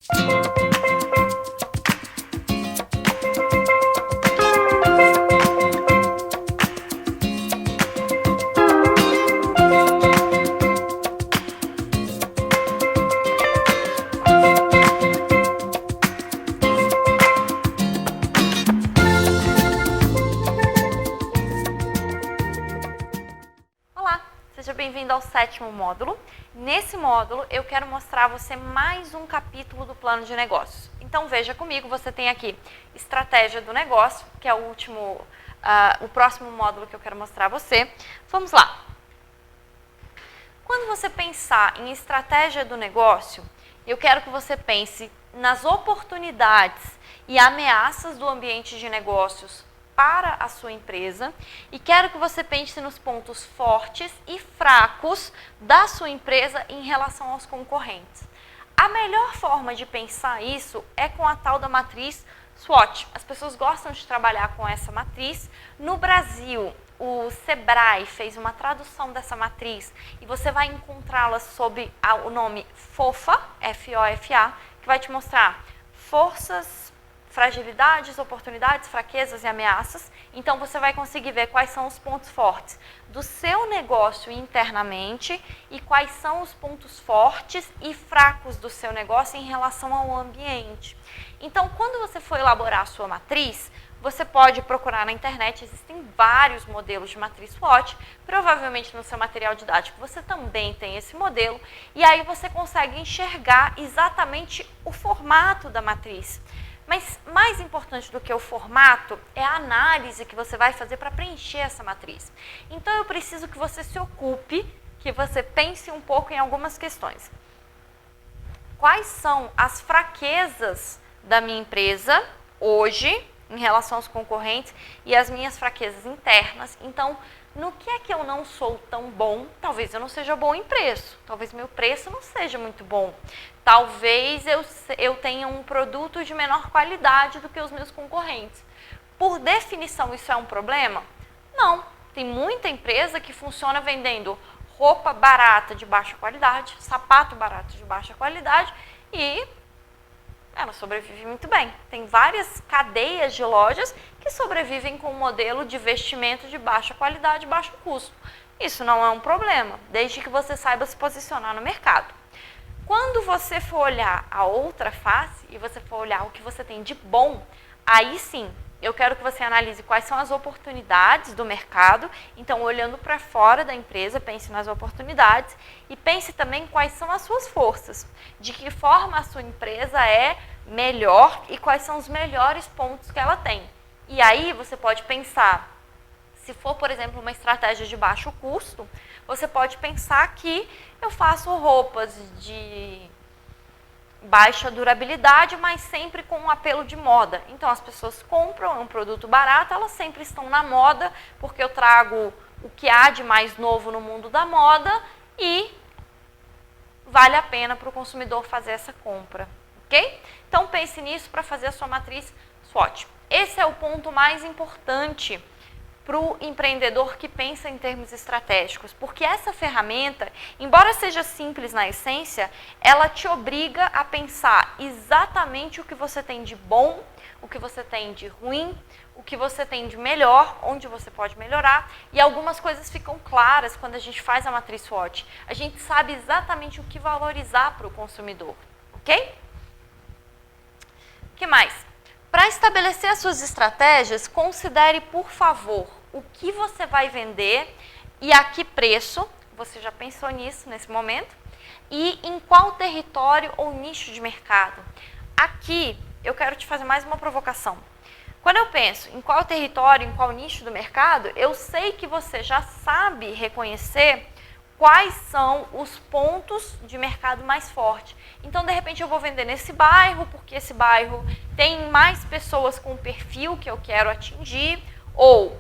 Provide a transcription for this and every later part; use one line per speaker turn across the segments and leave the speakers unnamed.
Seja bem-vindo ao 7º módulo. Nesse módulo, eu quero mostrar a você mais um capítulo do plano de negócios. Então, veja comigo, você tem aqui estratégia do negócio, que é o próximo módulo que eu quero mostrar a você. Vamos lá. Quando você pensar em estratégia do negócio, eu quero que você pense nas oportunidades e ameaças do ambiente de negócios para a sua empresa e quero que você pense nos pontos fortes e fracos da sua empresa em relação aos concorrentes. A melhor forma de pensar isso é com a tal da matriz SWOT. As pessoas gostam de trabalhar com essa matriz. No Brasil, o Sebrae fez uma tradução dessa matriz e você vai encontrá-la sob o nome FOFA, F-O-F-A, que vai te mostrar forças, fragilidades, oportunidades, fraquezas e ameaças. Então, você vai conseguir ver quais são os pontos fortes do seu negócio internamente e quais são os pontos fortes e fracos do seu negócio em relação ao ambiente. Então, quando você for elaborar a sua matriz, você pode procurar na internet, existem vários modelos de matriz SWOT, provavelmente no seu material didático você também tem esse modelo, e aí você consegue enxergar exatamente o formato da matriz. Mas mais importante do que o formato é a análise que você vai fazer para preencher essa matriz. Então, eu preciso que você se ocupe, que você pense um pouco em algumas questões. Quais são as fraquezas da minha empresa hoje, em relação aos concorrentes, e as minhas fraquezas internas? Então, no que é que eu não sou tão bom? Talvez eu não seja bom em preço, talvez meu preço não seja muito bom, talvez eu tenha um produto de menor qualidade do que os meus concorrentes. Por definição, isso é um problema? Não, tem muita empresa que funciona vendendo roupa barata de baixa qualidade, sapato barato de baixa qualidade e ela sobrevive muito bem. Tem várias cadeias de lojas que sobrevivem com um modelo de vestimento de baixa qualidade e baixo custo. Isso não é um problema, desde que você saiba se posicionar no mercado. Quando você for olhar a outra face e você for olhar o que você tem de bom, aí sim, eu quero que você analise quais são as oportunidades do mercado. Então, olhando para fora da empresa, pense nas oportunidades e pense também quais são as suas forças. De que forma a sua empresa é melhor e quais são os melhores pontos que ela tem. E aí, você pode pensar, se for, por exemplo, uma estratégia de baixo custo, você pode pensar que eu faço roupas de baixa durabilidade, mas sempre com um apelo de moda. Então, as pessoas compram, é um produto barato, elas sempre estão na moda, porque eu trago o que há de mais novo no mundo da moda e vale a pena para o consumidor fazer essa compra, ok? Então, pense nisso para fazer a sua matriz SWOT. Esse é o ponto mais importante para o empreendedor que pensa em termos estratégicos, porque essa ferramenta, embora seja simples na essência, ela te obriga a pensar exatamente o que você tem de bom, o que você tem de ruim, o que você tem de melhor, onde você pode melhorar, e algumas coisas ficam claras quando a gente faz a matriz SWOT. A gente sabe exatamente o que valorizar para o consumidor, ok? O que mais? Para estabelecer as suas estratégias, considere, por favor, o que você vai vender e a que preço, você já pensou nisso nesse momento, e em qual território ou nicho de mercado. Aqui, eu quero te fazer mais uma provocação. Quando eu penso em qual território, em qual nicho do mercado, eu sei que você já sabe reconhecer quais são os pontos de mercado mais forte. Então, de repente, eu vou vender nesse bairro, porque esse bairro tem mais pessoas com o perfil que eu quero atingir, ou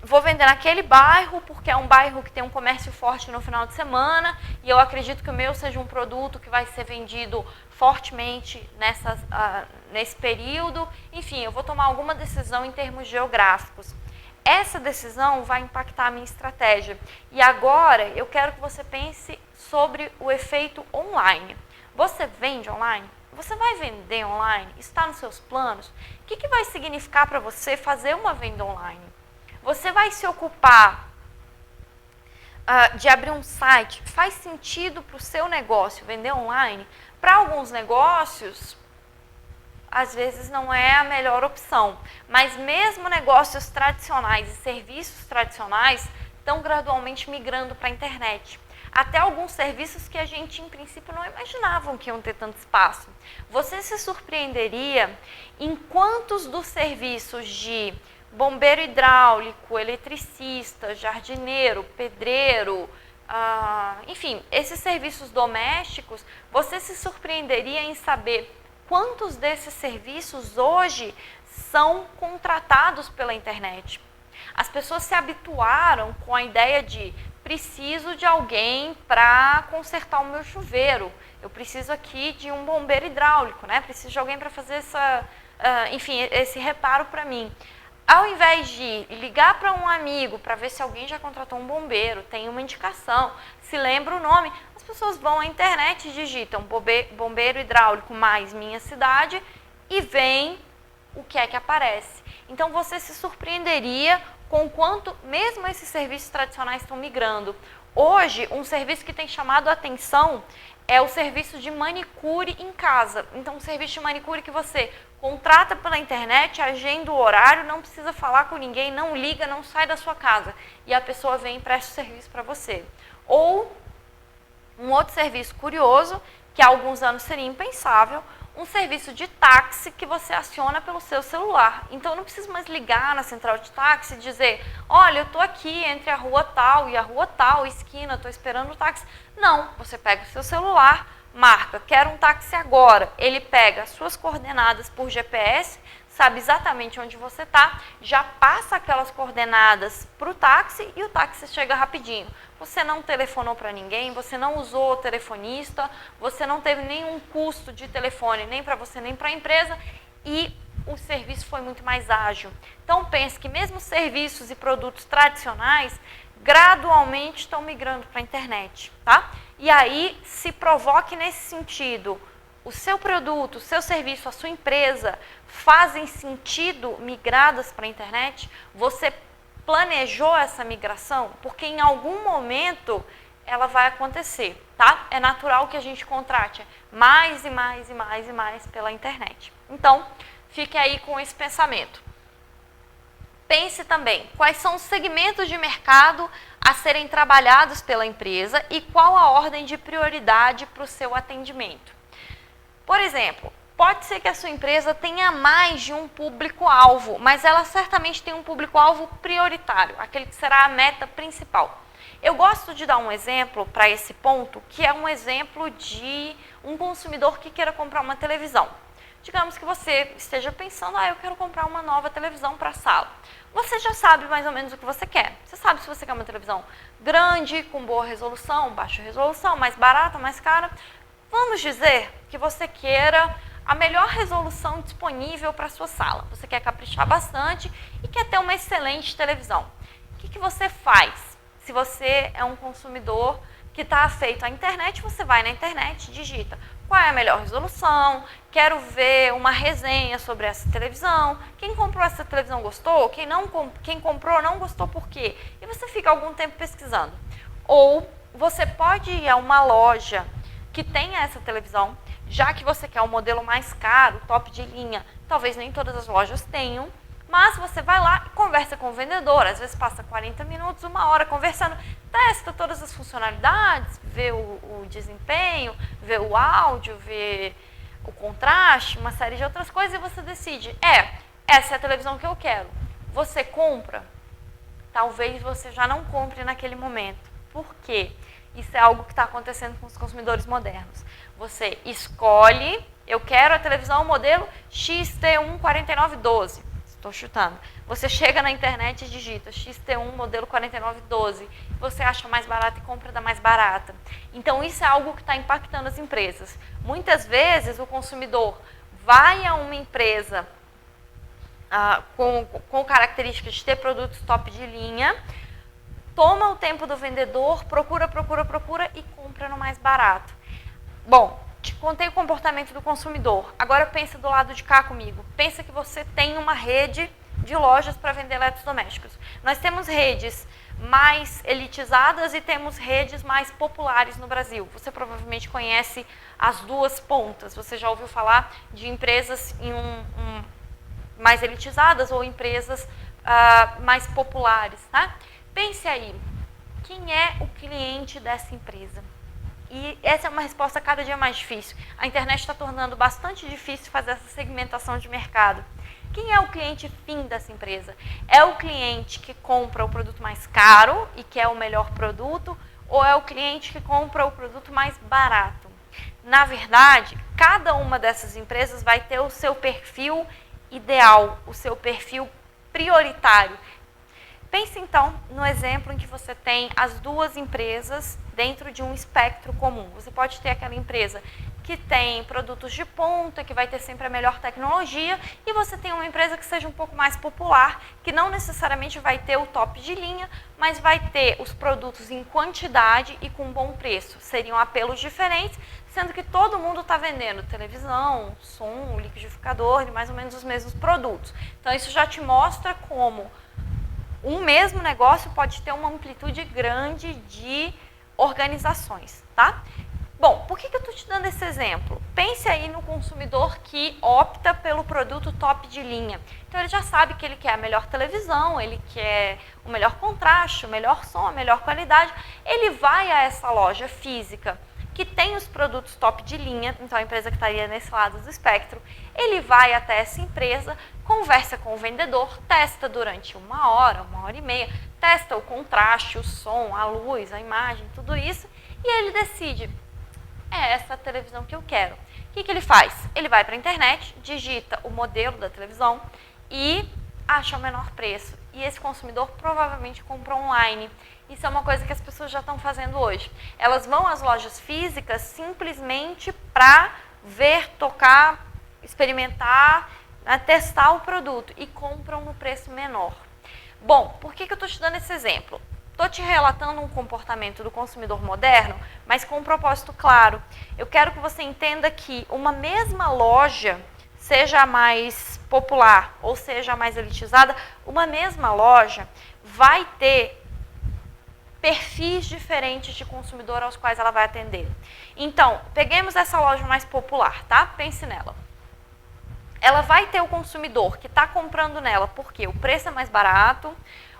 vou vender naquele bairro, porque é um bairro que tem um comércio forte no final de semana, e eu acredito que o meu seja um produto que vai ser vendido fortemente nesse período. Enfim, eu vou tomar alguma decisão em termos geográficos. Essa decisão vai impactar a minha estratégia. E agora eu quero que você pense sobre o efeito online. Você vende online? Você vai vender online? Está nos seus planos? O que vai significar para você fazer uma venda online? Você vai se ocupar de abrir um site? Faz sentido para o seu negócio vender online? Para alguns negócios, às vezes não é a melhor opção. Mas mesmo negócios tradicionais e serviços tradicionais estão gradualmente migrando para a internet. Até alguns serviços que a gente, em princípio, não imaginavam que iam ter tanto espaço. Você se surpreenderia em quantos dos serviços de bombeiro hidráulico, eletricista, jardineiro, pedreiro, enfim, esses serviços domésticos, você se surpreenderia em saber quantos desses serviços hoje são contratados pela internet. As pessoas se habituaram com a ideia de preciso de alguém para consertar o meu chuveiro, eu preciso aqui de um bombeiro hidráulico, né? Preciso de alguém para fazer esse reparo para mim. Ao invés de ligar para um amigo para ver se alguém já contratou um bombeiro, tem uma indicação, se lembra o nome, as pessoas vão à internet e digitam bombeiro hidráulico mais minha cidade e veem o que é que aparece. Então você se surpreenderia com quanto mesmo esses serviços tradicionais estão migrando. Hoje, um serviço que tem chamado a atenção é o serviço de manicure em casa. Então, um serviço de manicure que você contrata pela internet, agenda o horário, não precisa falar com ninguém, não liga, não sai da sua casa. E a pessoa vem e presta o serviço para você. Ou um outro serviço curioso, que há alguns anos seria impensável, um serviço de táxi que você aciona pelo seu celular. Então, não precisa mais ligar na central de táxi e dizer, olha, eu estou aqui entre a rua tal e a rua tal, esquina, estou esperando o táxi. Não, você pega o seu celular, marca, quero um táxi agora. Ele pega as suas coordenadas por GPS, sabe exatamente onde você está, já passa aquelas coordenadas para o táxi e o táxi chega rapidinho. Você não telefonou para ninguém, você não usou o telefonista, você não teve nenhum custo de telefone, nem para você, nem para a empresa, e o serviço foi muito mais ágil. Então, pense que mesmo serviços e produtos tradicionais, gradualmente estão migrando para a internet, tá? E aí, se provoque nesse sentido, o seu produto, o seu serviço, a sua empresa fazem sentido migradas para a internet? Você planejou essa migração? Porque em algum momento ela vai acontecer, tá? É natural que a gente contrate mais e mais e mais e mais pela internet. Então, fique aí com esse pensamento. Pense também quais são os segmentos de mercado a serem trabalhados pela empresa e qual a ordem de prioridade para o seu atendimento. Por exemplo, pode ser que a sua empresa tenha mais de um público-alvo, mas ela certamente tem um público-alvo prioritário, aquele que será a meta principal. Eu gosto de dar um exemplo para esse ponto, que é um exemplo de um consumidor que queira comprar uma televisão. Digamos que você esteja pensando, eu quero comprar uma nova televisão para a sala. Você já sabe mais ou menos o que você quer. Você sabe se você quer uma televisão grande, com boa resolução, baixa resolução, mais barata, mais cara. Vamos dizer que você queira a melhor resolução disponível para a sua sala. Você quer caprichar bastante e quer ter uma excelente televisão. O que você faz? Se você é um consumidor que está afeito à internet, você vai na internet e digita qual é a melhor resolução, quero ver uma resenha sobre essa televisão, quem comprou essa televisão gostou, quem comprou não gostou por quê? E você fica algum tempo pesquisando. Ou você pode ir a uma loja que tenha essa televisão, já que você quer um modelo mais caro, top de linha, talvez nem todas as lojas tenham, mas você vai lá e conversa com o vendedor, às vezes passa 40 minutos, 1 hora conversando, testa todas as funcionalidades, vê o desempenho, vê o áudio, vê o contraste, uma série de outras coisas, e você decide, essa é a televisão que eu quero. Você compra? Talvez você já não compre naquele momento. Por quê? Isso é algo que está acontecendo com os consumidores modernos. Você escolhe, eu quero a televisão modelo XT1 4912. Estou chutando. Você chega na internet e digita XT1 modelo 4912. Você acha mais barata e compra da mais barata. Então, isso é algo que está impactando as empresas. Muitas vezes, o consumidor vai a uma empresa com características de ter produtos top de linha, toma o tempo do vendedor, procura e compra no mais barato. Bom, te contei o comportamento do consumidor. Agora pensa do lado de cá comigo. Pensa que você tem uma rede de lojas para vender eletrodomésticos. Nós temos redes mais elitizadas e temos redes mais populares no Brasil. Você provavelmente conhece as duas pontas. Você já ouviu falar de empresas mais elitizadas ou empresas mais populares, tá? Pense aí, quem é o cliente dessa empresa? E essa é uma resposta cada dia mais difícil. A internet está tornando bastante difícil fazer essa segmentação de mercado. Quem é o cliente fim dessa empresa? É o cliente que compra o produto mais caro e quer o melhor produto, ou é o cliente que compra o produto mais barato? Na verdade, cada uma dessas empresas vai ter o seu perfil ideal, o seu perfil prioritário. Pense então no exemplo em que você tem as duas empresas dentro de um espectro comum. Você pode ter aquela empresa que tem produtos de ponta, que vai ter sempre a melhor tecnologia, e você tem uma empresa que seja um pouco mais popular, que não necessariamente vai ter o top de linha, mas vai ter os produtos em quantidade e com bom preço. Seriam apelos diferentes, sendo que todo mundo está vendendo televisão, som, liquidificador, mais ou menos os mesmos produtos. Então isso já te mostra como um mesmo negócio pode ter uma amplitude grande de organizações, tá? Bom, por que eu estou te dando esse exemplo? Pense aí no consumidor que opta pelo produto top de linha. Então ele já sabe que ele quer a melhor televisão, ele quer o melhor contraste, o melhor som, a melhor qualidade. Ele vai a essa loja física que tem os produtos top de linha, então a empresa que estaria nesse lado do espectro, ele vai até essa empresa, conversa com o vendedor, testa durante 1 hora e meia, testa o contraste, o som, a luz, a imagem, tudo isso, e ele decide, é essa a televisão que eu quero. O que ele faz? Ele vai para a internet, digita o modelo da televisão e acha o menor preço. E esse consumidor provavelmente compra online. Isso é uma coisa que as pessoas já estão fazendo hoje. Elas vão às lojas físicas simplesmente para ver, tocar, experimentar, testar o produto e compram no preço menor. Bom, por que eu estou te dando esse exemplo? Estou te relatando um comportamento do consumidor moderno, mas com um propósito claro. Eu quero que você entenda que uma mesma loja, seja a mais popular ou seja a mais elitizada, uma mesma loja vai ter perfis diferentes de consumidor aos quais ela vai atender. Então, peguemos essa loja mais popular, tá? Pense nela. Ela vai ter o consumidor que está comprando nela porque o preço é mais barato,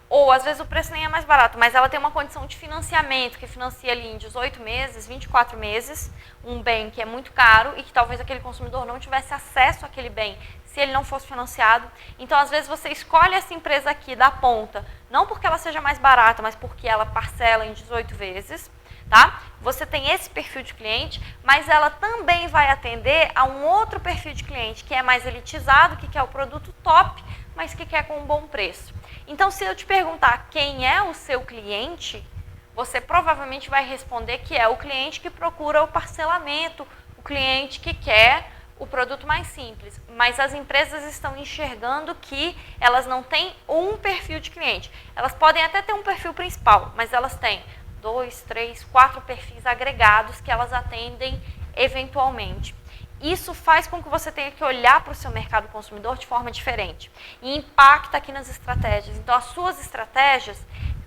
ou às vezes o preço nem é mais barato, mas ela tem uma condição de financiamento que financia ali em 18 meses, 24 meses, um bem que é muito caro e que talvez aquele consumidor não tivesse acesso àquele bem se ele não fosse financiado. Então, às vezes, você escolhe essa empresa aqui da ponta, não porque ela seja mais barata, mas porque ela parcela em 18 vezes, tá? Você tem esse perfil de cliente, mas ela também vai atender a um outro perfil de cliente que é mais elitizado, que quer o produto top, mas que quer com um bom preço. Então, se eu te perguntar quem é o seu cliente, você provavelmente vai responder que é o cliente que procura o parcelamento, o cliente que quer o produto mais simples. Mas as empresas estão enxergando que elas não têm um perfil de cliente. Elas podem até ter um perfil principal, mas elas têm 2, 3, 4 perfis agregados que elas atendem eventualmente. Isso faz com que você tenha que olhar para o seu mercado consumidor de forma diferente e impacta aqui nas estratégias. Então, as suas estratégias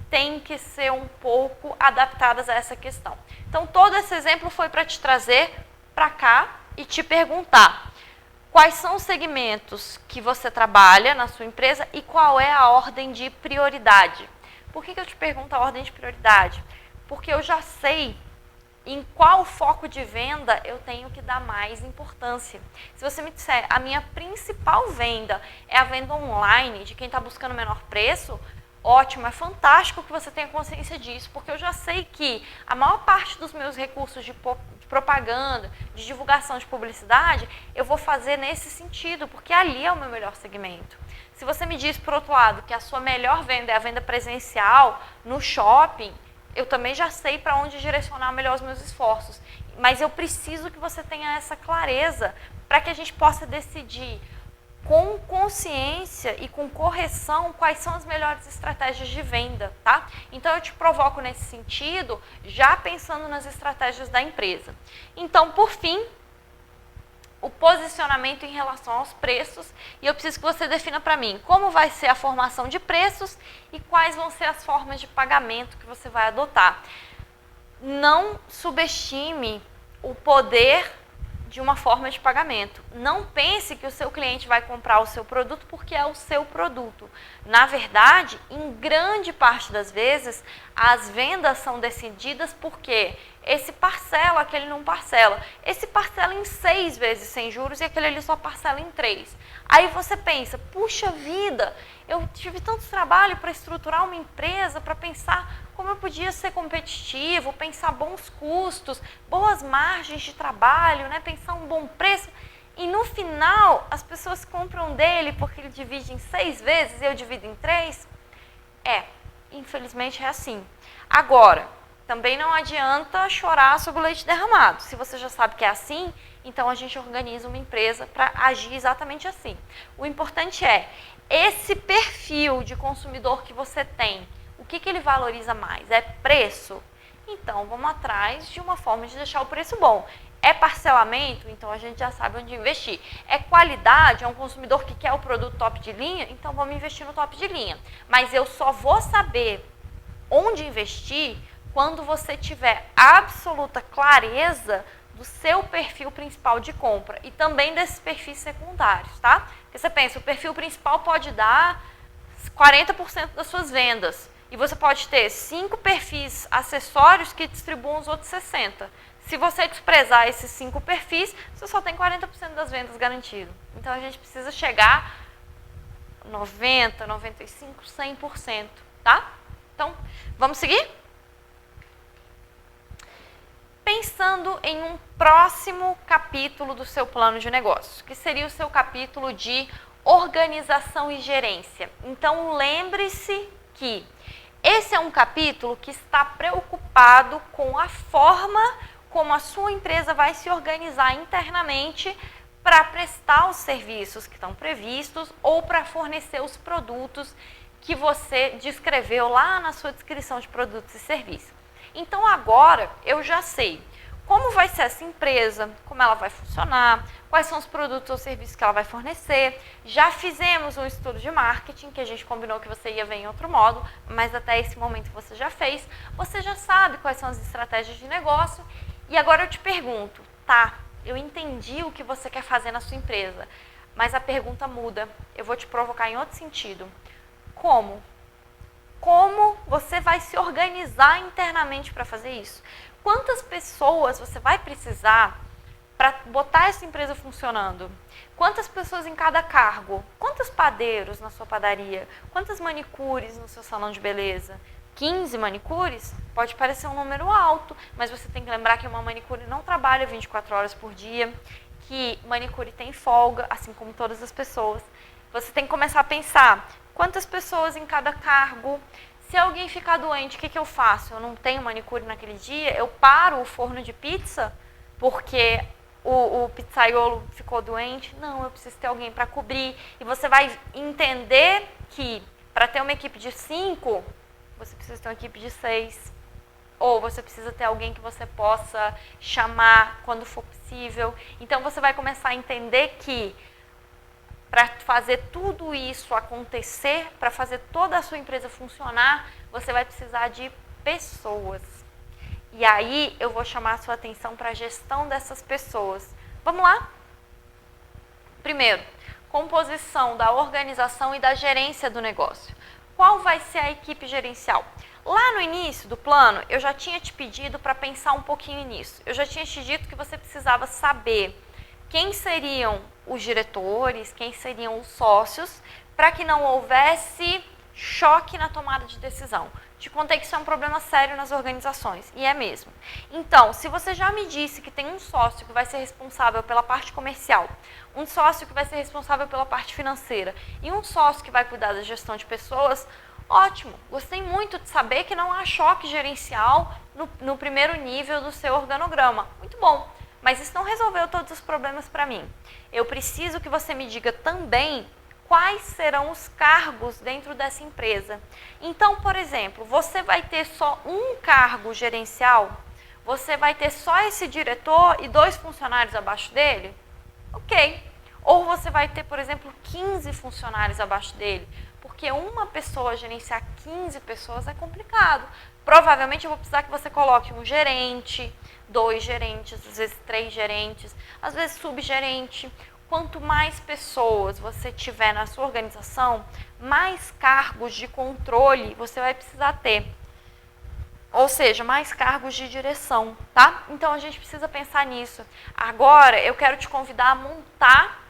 têm que ser um pouco adaptadas a essa questão. Então, todo esse exemplo foi para te trazer para cá e te perguntar quais são os segmentos que você trabalha na sua empresa e qual é a ordem de prioridade. Por que eu te pergunto a ordem de prioridade? Porque eu já sei em qual foco de venda eu tenho que dar mais importância. Se você me disser, a minha principal venda é a venda online, de quem está buscando menor preço, ótimo, é fantástico que você tenha consciência disso, porque eu já sei que a maior parte dos meus recursos de propaganda, de divulgação de publicidade, eu vou fazer nesse sentido, porque ali é o meu melhor segmento. Se você me diz, por outro lado, que a sua melhor venda é a venda presencial no shopping, eu também já sei para onde direcionar melhor os meus esforços. Mas eu preciso que você tenha essa clareza para que a gente possa decidir com consciência e com correção quais são as melhores estratégias de venda, tá? Então eu te provoco nesse sentido, já pensando nas estratégias da empresa. Então, por fim, o posicionamento em relação aos preços e eu preciso que você defina para mim como vai ser a formação de preços e quais vão ser as formas de pagamento que você vai adotar. Não subestime o poder de uma forma de pagamento. Não pense que o seu cliente vai comprar o seu produto porque é o seu produto. Na verdade, em grande parte das vezes, as vendas são decididas porque esse parcela, aquele não parcela. Esse parcela em 6 vezes sem juros e aquele ali só parcela em 3. Aí você pensa, puxa vida, eu tive tanto trabalho para estruturar uma empresa, para pensar como eu podia ser competitivo, pensar bons custos, boas margens de trabalho, né? Pensar um bom preço. E no final, as pessoas compram dele porque ele divide em 6 vezes e eu divido em 3. Infelizmente é assim. Agora, também não adianta chorar sobre o leite derramado. Se você já sabe que é assim, então a gente organiza uma empresa para agir exatamente assim. O importante é esse perfil de consumidor que você tem. O que ele valoriza mais? É preço? Então, vamos atrás de uma forma de deixar o preço bom. É parcelamento? Então, a gente já sabe onde investir. É qualidade? É um consumidor que quer o produto top de linha? Então, vamos investir no top de linha. Mas eu só vou saber onde investir quando você tiver absoluta clareza do seu perfil principal de compra e também desses perfis secundários, tá? Porque você pensa, o perfil principal pode dar 40% das suas vendas. E você pode ter 5 perfis acessórios que distribuam os outros 60%. Se você desprezar esses 5 perfis, você só tem 40% das vendas garantido. Então, a gente precisa chegar a 90%, 95%, 100%, tá? Então, vamos seguir? Pensando em um próximo capítulo do seu plano de negócios, que seria o seu capítulo de organização e gerência. Então, lembre-se que esse é um capítulo que está preocupado com a forma como a sua empresa vai se organizar internamente para prestar os serviços que estão previstos ou para fornecer os produtos que você descreveu lá na sua descrição de produtos e serviços. Então, agora eu já sei como vai ser essa empresa, como ela vai funcionar, quais são os produtos ou serviços que ela vai fornecer. Já fizemos um estudo de marketing, que a gente combinou que você ia ver em outro modo, mas até esse momento você já fez. Você já sabe quais são as estratégias de negócio. E agora eu te pergunto, tá, eu entendi o que você quer fazer na sua empresa, mas a pergunta muda. Eu vou te provocar em outro sentido. Como? Como você vai se organizar internamente para fazer isso? Quantas pessoas você vai precisar para botar essa empresa funcionando? Quantas pessoas em cada cargo? Quantos padeiros na sua padaria? Quantas manicures no seu salão de beleza? 15 manicures? Pode parecer um número alto, mas você tem que lembrar que uma manicure não trabalha 24 horas por dia, que manicure tem folga, assim como todas as pessoas. Você tem que começar a pensar quantas pessoas em cada cargo. Se alguém ficar doente, o que eu faço? Eu não tenho manicure naquele dia, eu paro o forno de pizza porque o pizzaiolo ficou doente? Não, eu preciso ter alguém para cobrir. E você vai entender que para ter uma equipe de 5, você precisa ter uma equipe de 6. Ou você precisa ter alguém que você possa chamar quando for possível. Então, você vai começar a entender que para fazer tudo isso acontecer, para fazer toda a sua empresa funcionar, você vai precisar de pessoas. E aí eu vou chamar a sua atenção para a gestão dessas pessoas. Vamos lá? Primeiro, composição da organização e da gerência do negócio. Qual vai ser a equipe gerencial? Lá no início do plano, eu já tinha te pedido para pensar um pouquinho nisso. Eu já tinha te dito que você precisava saber quem seriam os diretores, quem seriam os sócios, para que não houvesse choque na tomada de decisão. Te contei que isso é um problema sério nas organizações, e é mesmo. Então, se você já me disse que tem um sócio que vai ser responsável pela parte comercial, um sócio que vai ser responsável pela parte financeira e um sócio que vai cuidar da gestão de pessoas, ótimo. Gostei muito de saber que não há choque gerencial no primeiro nível do seu organograma. Muito bom. Mas isso não resolveu todos os problemas para mim. Eu preciso que você me diga também quais serão os cargos dentro dessa empresa. Então, por exemplo, você vai ter só um cargo gerencial? Você vai ter só esse diretor e 2 funcionários abaixo dele? Ok. Ou você vai ter, por exemplo, 15 funcionários abaixo dele, porque uma pessoa gerenciar 15 pessoas é complicado. Provavelmente eu vou precisar que você coloque um gerente, 2 gerentes, às vezes 3 gerentes, às vezes subgerente. Quanto mais pessoas você tiver na sua organização, mais cargos de controle você vai precisar ter. Ou seja, mais cargos de direção, tá? Então a gente precisa pensar nisso. Agora eu quero te convidar a montar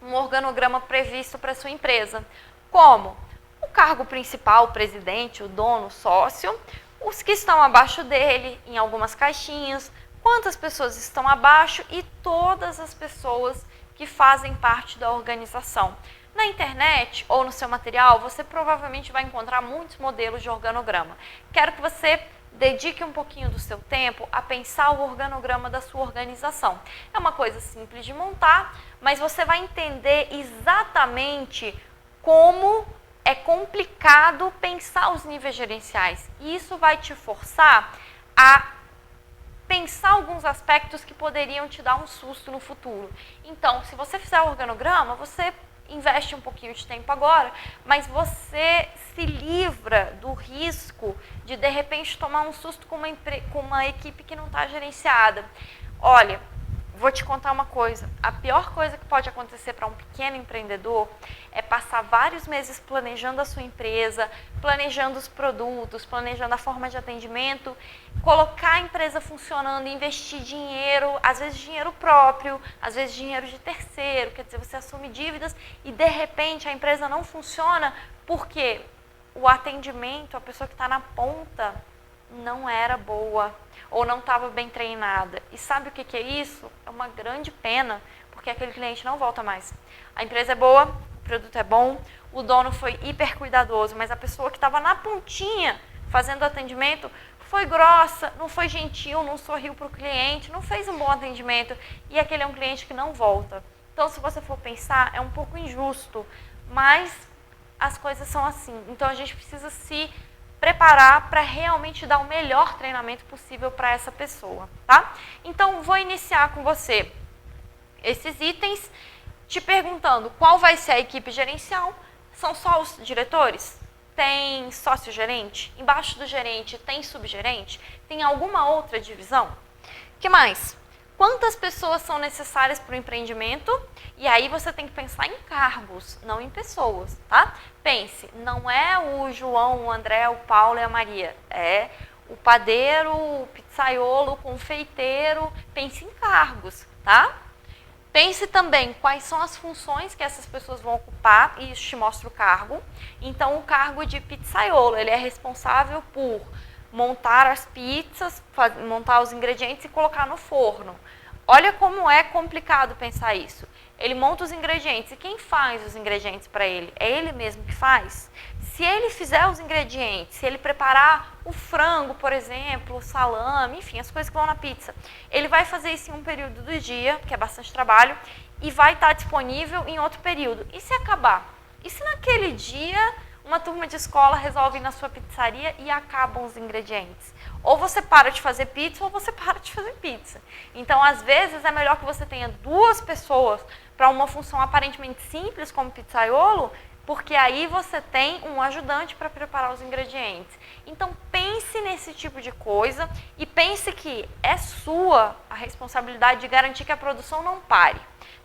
um organograma previsto para sua empresa. Como? O cargo principal, o presidente, o dono, o sócio, os que estão abaixo dele, em algumas caixinhas, quantas pessoas estão abaixo e todas as pessoas que fazem parte da organização. Na internet ou no seu material, você provavelmente vai encontrar muitos modelos de organograma. Quero que você dedique um pouquinho do seu tempo a pensar o organograma da sua organização. É uma coisa simples de montar, mas você vai entender exatamente como é complicado pensar os níveis gerenciais. E isso vai te forçar a pensar alguns aspectos que poderiam te dar um susto no futuro. Então, se você fizer o organograma, você investe um pouquinho de tempo agora, mas você se livra do risco de repente, tomar um susto com uma equipe que não está gerenciada. Olha, vou te contar uma coisa. A pior coisa que pode acontecer para um pequeno empreendedor é passar vários meses planejando a sua empresa, planejando os produtos, planejando a forma de atendimento, colocar a empresa funcionando, investir dinheiro, às vezes dinheiro próprio, às vezes dinheiro de terceiro, quer dizer, você assume dívidas e de repente a empresa não funciona porque o atendimento, a pessoa que está na ponta, não era boa ou não estava bem treinada. E sabe o que é isso? É uma grande pena, porque aquele cliente não volta mais. A empresa é boa, o produto é bom, o dono foi hiper cuidadoso, mas a pessoa que estava na pontinha fazendo o atendimento foi grossa, não foi gentil, não sorriu para o cliente, não fez um bom atendimento e aquele é um cliente que não volta. Então, se você for pensar, é um pouco injusto, mas as coisas são assim. Então, a gente precisa se preparar para realmente dar o melhor treinamento possível para essa pessoa, tá? Então, vou iniciar com você esses itens, te perguntando qual vai ser a equipe gerencial. São só os diretores? Tem sócio-gerente? Embaixo do gerente tem subgerente? Tem alguma outra divisão? O que mais? Quantas pessoas são necessárias para o empreendimento? E aí você tem que pensar em cargos, não em pessoas, tá? Pense, não é o João, o André, o Paulo e a Maria. É o padeiro, o pizzaiolo, o confeiteiro. Pense em cargos, tá? Pense também quais são as funções que essas pessoas vão ocupar, e isso te mostra o cargo. Então, o cargo de pizzaiolo, ele é responsável por montar as pizzas, montar os ingredientes e colocar no forno. Olha como é complicado pensar isso. Ele monta os ingredientes, e quem faz os ingredientes para ele? É ele mesmo que faz? Se ele fizer os ingredientes, se ele preparar o frango, por exemplo, o salame, enfim, as coisas que vão na pizza, ele vai fazer isso em um período do dia, que é bastante trabalho, e vai estar disponível em outro período. E se acabar? E se naquele dia uma turma de escola resolve ir na sua pizzaria e acabam os ingredientes? Ou você para de fazer pizza, ou você para de fazer pizza. Então, às vezes, é melhor que você tenha 2 pessoas para uma função aparentemente simples, como pizzaiolo, porque aí você tem um ajudante para preparar os ingredientes. Então, pense nesse tipo de coisa e pense que é sua a responsabilidade de garantir que a produção não pare.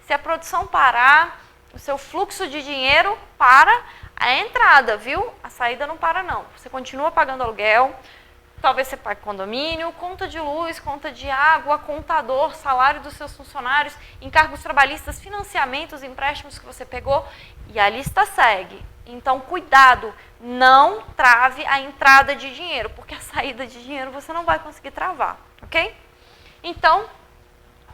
Se a produção parar, o seu fluxo de dinheiro para a entrada, viu? A saída não para, não. Você continua pagando aluguel, talvez você pague condomínio, conta de luz, conta de água, contador, salário dos seus funcionários, encargos trabalhistas, financiamentos, empréstimos que você pegou, e a lista segue. Então, cuidado, não trave a entrada de dinheiro, porque a saída de dinheiro você não vai conseguir travar, ok? Então,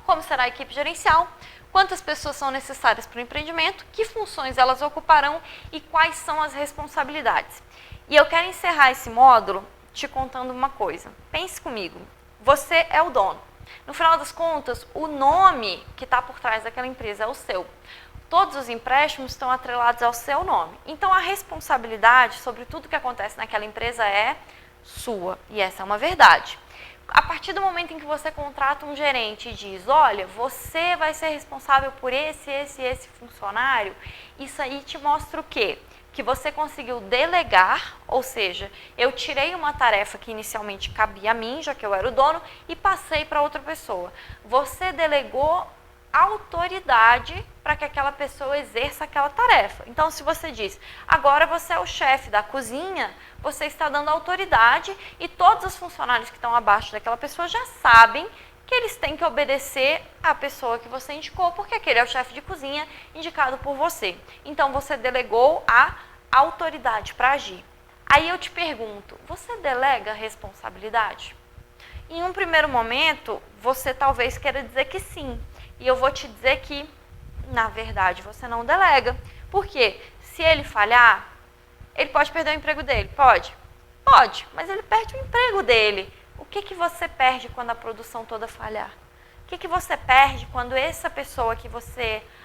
como será a equipe gerencial? Quantas pessoas são necessárias para o empreendimento? Que funções elas ocuparão e quais são as responsabilidades? E eu quero encerrar esse módulo te contando uma coisa. Pense comigo, você é o dono. No final das contas, o nome que está por trás daquela empresa é o seu. Todos os empréstimos estão atrelados ao seu nome. Então, a responsabilidade sobre tudo que acontece naquela empresa é sua. E essa é uma verdade. A partir do momento em que você contrata um gerente e diz, olha, você vai ser responsável por esse funcionário, isso aí te mostra o quê? Que você conseguiu delegar, ou seja, eu tirei uma tarefa que inicialmente cabia a mim, já que eu era o dono, e passei para outra pessoa. Você delegou autoridade para que aquela pessoa exerça aquela tarefa. Então, se você diz, agora você é o chefe da cozinha, você está dando autoridade e todos os funcionários que estão abaixo daquela pessoa já sabem que eles têm que obedecer à pessoa que você indicou, porque aquele é o chefe de cozinha indicado por você. Então, você delegou a autoridade para agir. Aí eu te pergunto, você delega a responsabilidade? Em um primeiro momento, você talvez queira dizer que sim. E eu vou te dizer que, na verdade, você não delega. Por quê? Se ele falhar, ele pode perder o emprego dele? Pode? Pode, mas ele perde o emprego dele. O que você perde quando a produção toda falhar? O que você perde quando essa pessoa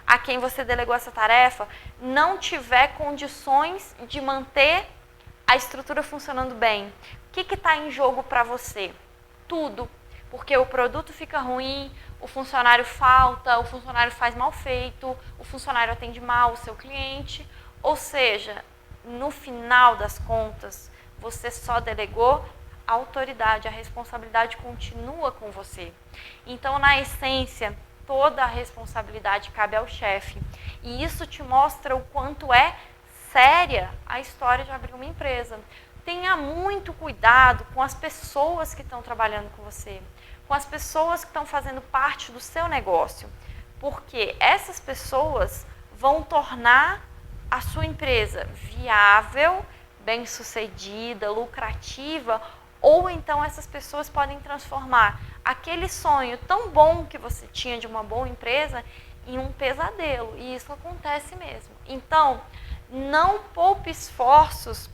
a quem você delegou essa tarefa não tiver condições de manter a estrutura funcionando bem? O que está em jogo para você? Tudo. Porque o produto fica ruim, o funcionário falta, o funcionário faz mal feito, o funcionário atende mal o seu cliente. Ou seja, no final das contas, você só delegou a autoridade, a responsabilidade continua com você. Então, na essência, toda a responsabilidade cabe ao chefe. E isso te mostra o quanto é séria a história de abrir uma empresa. Tenha muito cuidado com as pessoas que estão trabalhando com você, com as pessoas que estão fazendo parte do seu negócio, porque essas pessoas vão tornar a sua empresa viável, bem-sucedida, lucrativa, ou então essas pessoas podem transformar aquele sonho tão bom que você tinha de uma boa empresa em um pesadelo, e isso acontece mesmo. Então, não poupe esforços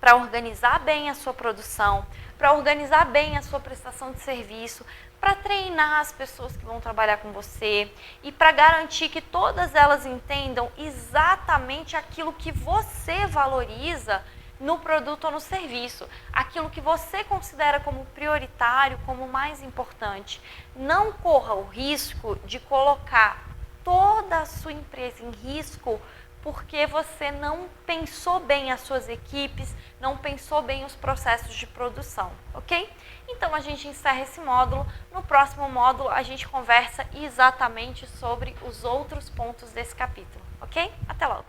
para organizar bem a sua produção, para organizar bem a sua prestação de serviço, para treinar as pessoas que vão trabalhar com você e para garantir que todas elas entendam exatamente aquilo que você valoriza no produto ou no serviço, aquilo que você considera como prioritário, como mais importante. Não corra o risco de colocar toda a sua empresa em risco porque você não pensou bem as suas equipes, não pensou bem os processos de produção, ok? Então a gente encerra esse módulo. No próximo módulo a gente conversa exatamente sobre os outros pontos desse capítulo, ok? Até logo!